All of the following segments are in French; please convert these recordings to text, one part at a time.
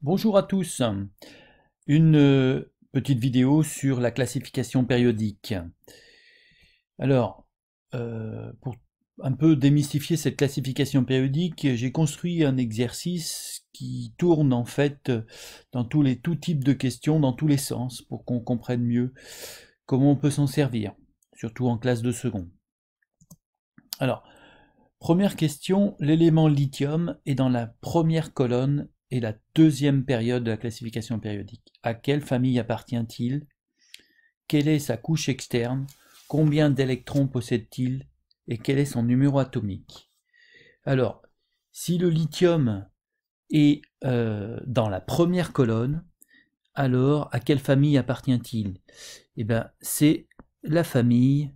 Bonjour à tous, une petite vidéo sur la classification périodique. Alors, pour un peu démystifier cette classification périodique, j'ai construit un exercice qui tourne en fait dans tout type de questions, dans tous les sens, pour qu'on comprenne mieux comment on peut s'en servir, surtout en classe de seconde. Alors, première question, l'élément lithium est dans la première colonne et la deuxième période de la classification périodique. À quelle famille appartient-il? Quelle est sa couche externe? Combien d'électrons possède-t-il? Et quel est son numéro atomique? Alors, si le lithium est dans la première colonne, alors à quelle famille appartient-il? Eh bien, c'est la famille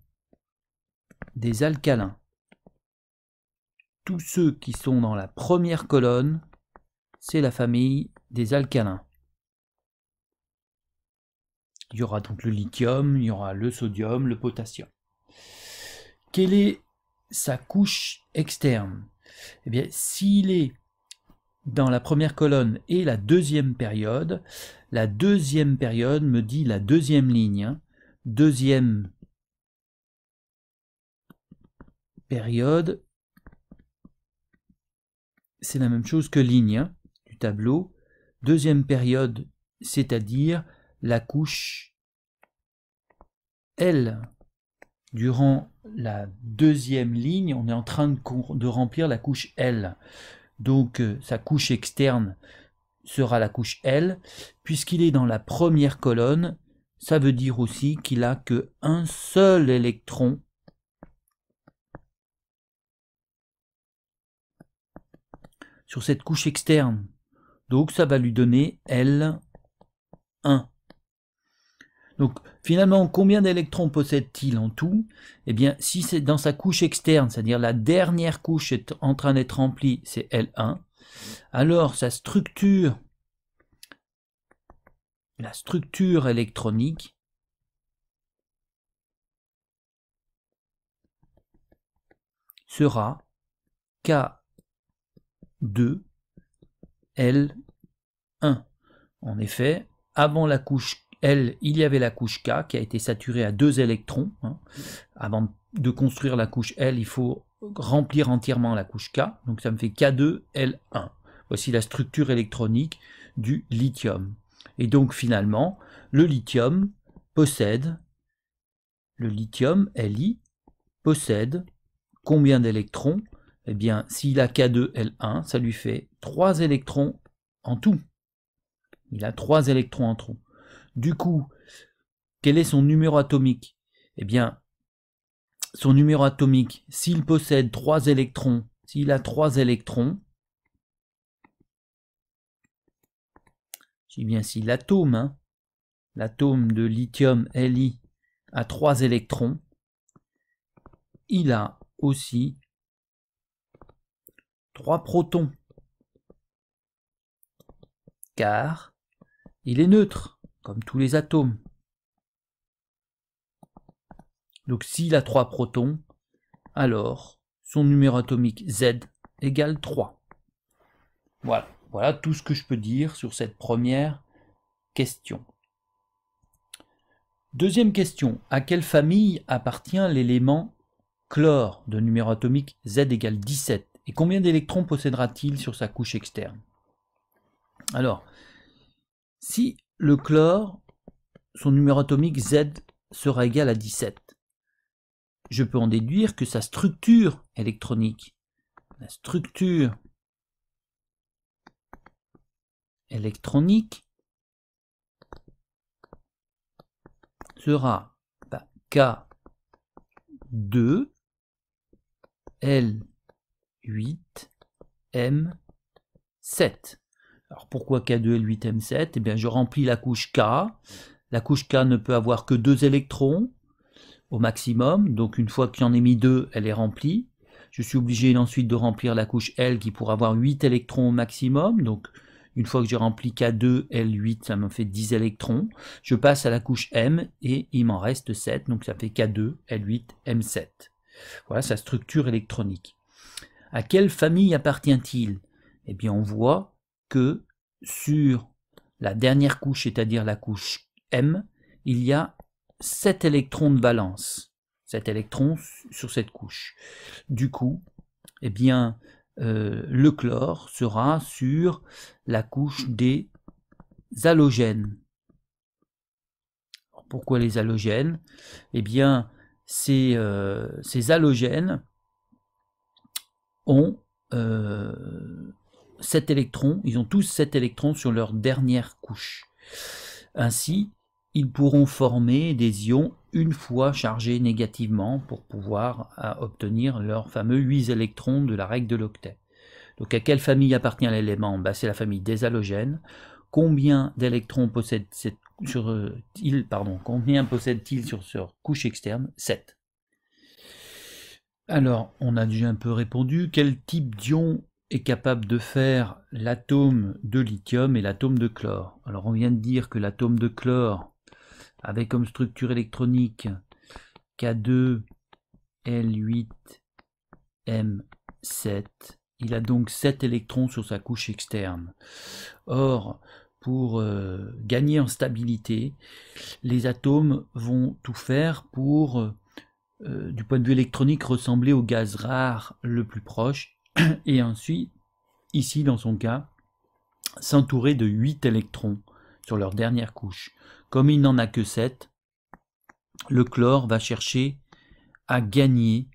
des alcalins. Tous ceux qui sont dans la première colonne, c'est la famille des alcalins. Il y aura donc le lithium, il y aura le sodium, le potassium. Quelle est sa couche externe? Eh bien, s'il est dans la première colonne et la deuxième période me dit la deuxième ligne. Deuxième période, c'est la même chose que ligne du tableau. Deuxième période, c'est-à-dire la couche L. Durant la deuxième ligne, on est en train de remplir la couche L. Donc sa couche externe sera la couche L. Puisqu'il est dans la première colonne, ça veut dire aussi qu'il n'a qu'un seul électron sur cette couche externe. Donc ça va lui donner L1. Donc finalement, combien d'électrons possède-t-il en tout? Eh bien, si c'est dans sa couche externe, c'est-à-dire la dernière couche est en train d'être remplie, c'est L1. Alors sa structure, la structure électronique, sera K2L1. En effet, avant la couche L, il y avait la couche K qui a été saturée à 2 électrons. Avant de construire la couche L, il faut remplir entièrement la couche K. Donc ça me fait K2L1. Voici la structure électronique du lithium. Et donc finalement, le lithium, Li, possède combien d'électrons? Eh bien, s'il a K2L1, ça lui fait 3 électrons en tout. Il a 3 électrons en tout. Du coup, quel est son numéro atomique? Eh bien, son numéro atomique, s'il possède 3 électrons, s'il a 3 électrons, je dis bien si l'atome, l'atome de lithium Li a 3 électrons, il a aussi 3 protons, car il est neutre, comme tous les atomes. Donc s'il a 3 protons, alors son numéro atomique Z égale 3. Voilà tout ce que je peux dire sur cette première question. Deuxième question, à quelle famille appartient l'élément chlore de numéro atomique Z égale 17? Et combien d'électrons possédera-t-il sur sa couche externe? Alors, si le chlore, son numéro atomique Z sera égal à 17, je peux en déduire que sa structure électronique, la structure électronique sera K2, L8, M7. Alors pourquoi K2, L8, M7? Eh bien je remplis la couche K. La couche K ne peut avoir que 2 électrons au maximum. Donc une fois que j'en ai mis 2, elle est remplie. Je suis obligé ensuite de remplir la couche L qui pourra avoir 8 électrons au maximum. Donc une fois que j'ai rempli K2, L8, ça me fait 10 électrons. Je passe à la couche M et il m'en reste 7. Donc ça fait K2, L8, M7. Voilà sa structure électronique. À quelle famille appartient-il? Eh bien on voit que sur la dernière couche, c'est-à-dire la couche M, il y a 7 électrons de valence. 7 électrons sur cette couche. Du coup, eh bien, le chlore sera sur la couche des halogènes. Alors, pourquoi les halogènes? Eh bien, ces halogènes ont 7 électrons, ils ont tous 7 électrons sur leur dernière couche. Ainsi, ils pourront former des ions une fois chargés négativement pour pouvoir obtenir leurs fameux 8 électrons de la règle de l'octet. Donc à quelle famille appartient l'élément? C'est la famille des halogènes. Combien d'électrons possède-t-il sur leur couche externe? 7. Alors, on a déjà un peu répondu. Quel type d'ion est capable de faire l'atome de lithium et l'atome de chlore? Alors, on vient de dire que l'atome de chlore avait comme structure électronique K2, L8, M7. Il a donc 7 électrons sur sa couche externe. Or, pour gagner en stabilité, les atomes vont tout faire pour, du point de vue électronique, ressembler au gaz rare le plus proche, et ensuite, ici dans son cas, s'entourer de 8 électrons sur leur dernière couche. Comme il n'en a que 7, le chlore va chercher à gagner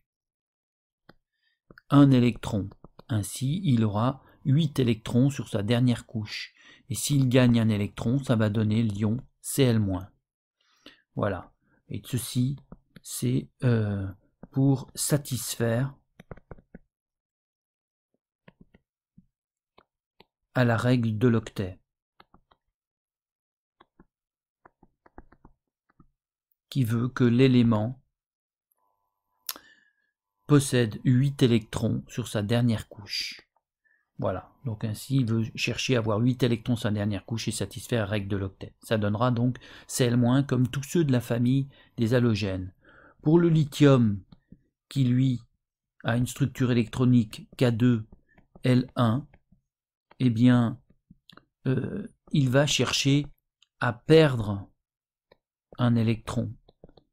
un électron. Ainsi, il aura 8 électrons sur sa dernière couche. Et s'il gagne un électron, ça va donner l'ion Cl-. Voilà. Et ceci, c'est pour satisfaire à la règle de l'octet, qui veut que l'élément possède 8 électrons sur sa dernière couche. Voilà, donc ainsi il veut chercher à avoir 8 électrons sur sa dernière couche et satisfaire la règle de l'octet. Ça donnera donc Cl- comme tous ceux de la famille des halogènes. Pour le lithium, qui lui a une structure électronique K2L1, eh bien, il va chercher à perdre un électron.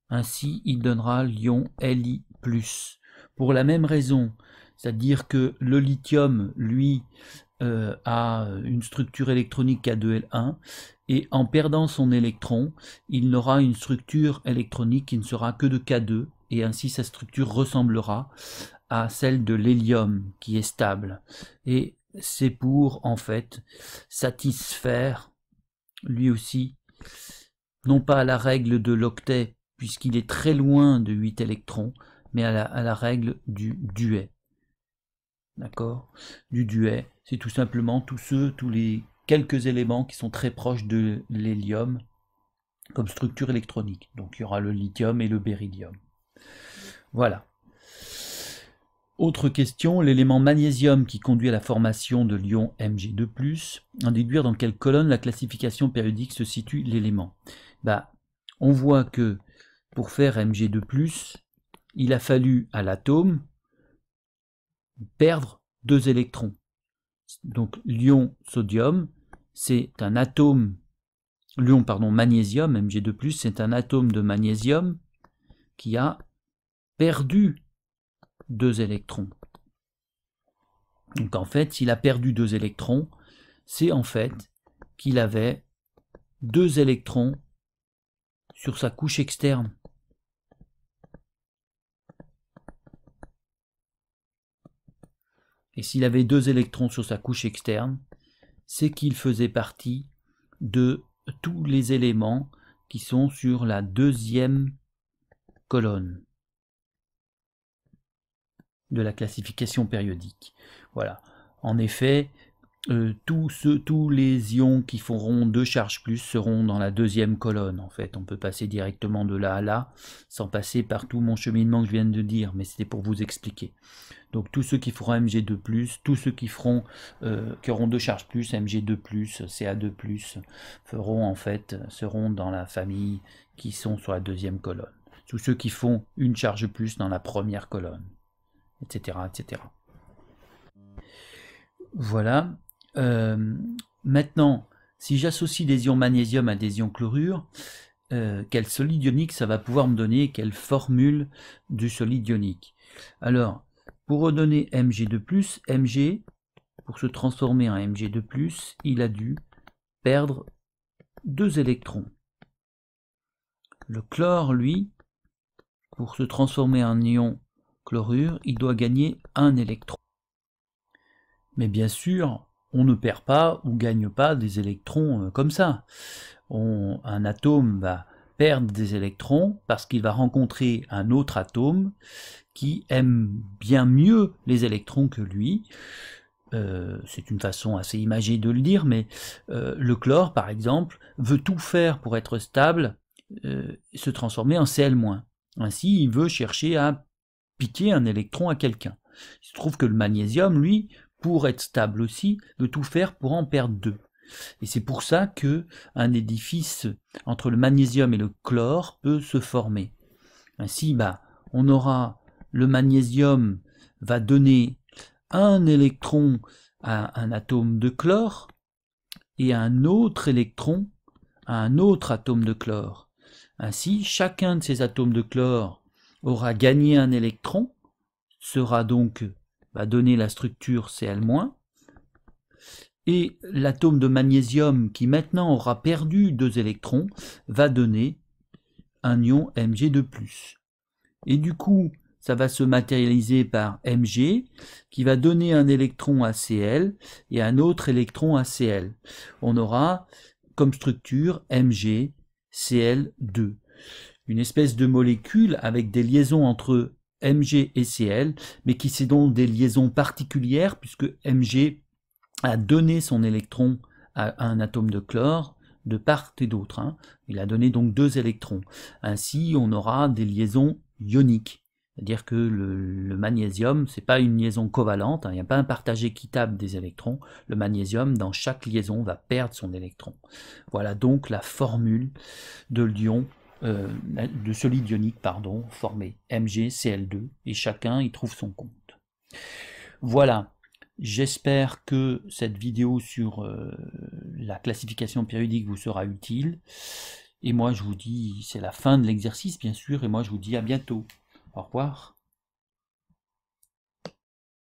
Ainsi, il donnera l'ion Li+. Pour la même raison, c'est-à-dire que le lithium, lui, a une structure électronique K2L1, et en perdant son électron, il n'aura une structure électronique qui ne sera que de K2, et ainsi sa structure ressemblera à celle de l'hélium, qui est stable. Et c'est pour, en fait, satisfaire, lui aussi, non pas à la règle de l'octet, puisqu'il est très loin de 8 électrons, mais à la règle du duet. D'accord? Du duet, c'est tout simplement tous les quelques éléments qui sont très proches de l'hélium comme structure électronique. Donc il y aura le lithium et le beryllium. Voilà. Autre question, l'élément magnésium qui conduit à la formation de l'ion Mg2+, en déduire dans quelle colonne la classification périodique se situe l'élément. On voit que pour faire Mg2+, il a fallu à l'atome perdre 2 électrons. Donc l'ion sodium, c'est un atome, magnésium, Mg2+, c'est un atome de magnésium qui a perdu 2 électrons. Donc en fait, s'il a perdu 2 électrons, c'est en fait qu'il avait 2 électrons sur sa couche externe. Et s'il avait 2 électrons sur sa couche externe, c'est qu'il faisait partie de tous les éléments qui sont sur la deuxième colonne de la classification périodique. Voilà. En effet, tous les ions qui feront 2 charges plus seront dans la deuxième colonne. En fait, on peut passer directement de là à là, sans passer par tout mon cheminement que je viens de dire, mais c'était pour vous expliquer. Donc tous ceux qui feront Mg2+, tous ceux qui auront 2 charges plus, Mg2+, Ca2+, seront dans la famille qui sont sur la deuxième colonne. Tous ceux qui font une charge plus dans la première colonne, etc. etc. Voilà. Maintenant, si j'associe des ions magnésium à des ions chlorure, quel solide ionique ça va pouvoir me donner, quelle formule du solide ionique. Alors, pour redonner Mg2+, Mg, pour se transformer en Mg2+, il a dû perdre 2 électrons. Le chlore, lui, pour se transformer en ion chlorure, il doit gagner 1 électron. Mais bien sûr, on ne perd pas ou gagne pas des électrons comme ça. Un atome va perdre des électrons parce qu'il va rencontrer un autre atome qui aime bien mieux les électrons que lui. C'est une façon assez imagée de le dire, mais le chlore, par exemple, veut tout faire pour être stable, se transformer en Cl-. Ainsi, il veut chercher à piquer un électron à quelqu'un. Il se trouve que le magnésium, lui, pour être stable aussi, veut tout faire pour en perdre 2. Et c'est pour ça que un édifice entre le magnésium et le chlore peut se former. Ainsi, on aura le magnésium va donner un électron à un atome de chlore et un autre électron à un autre atome de chlore. Ainsi, chacun de ces atomes de chlore aura gagné un électron, va donner la structure Cl-, et l'atome de magnésium qui maintenant aura perdu 2 électrons va donner un ion Mg2+. Et du coup, ça va se matérialiser par Mg qui va donner un électron à Cl et un autre électron à Cl. On aura comme structure Mg, Cl2. Une espèce de molécule avec des liaisons entre Mg et Cl, mais qui sont donc des liaisons particulières puisque Mg a donné son électron à un atome de chlore de part et d'autre. Il a donné donc 2 électrons. Ainsi, on aura des liaisons ioniques. C'est-à-dire que le magnésium, c'est pas une liaison covalente, il n'y a pas un partage équitable des électrons. Le magnésium, dans chaque liaison, va perdre son électron. Voilà donc la formule de l'ion, de solide ionique, formé MgCl2, et chacun y trouve son compte. Voilà. J'espère que cette vidéo sur la classification périodique vous sera utile. Et moi, je vous dis, c'est la fin de l'exercice, bien sûr, et moi, je vous dis à bientôt. Au revoir.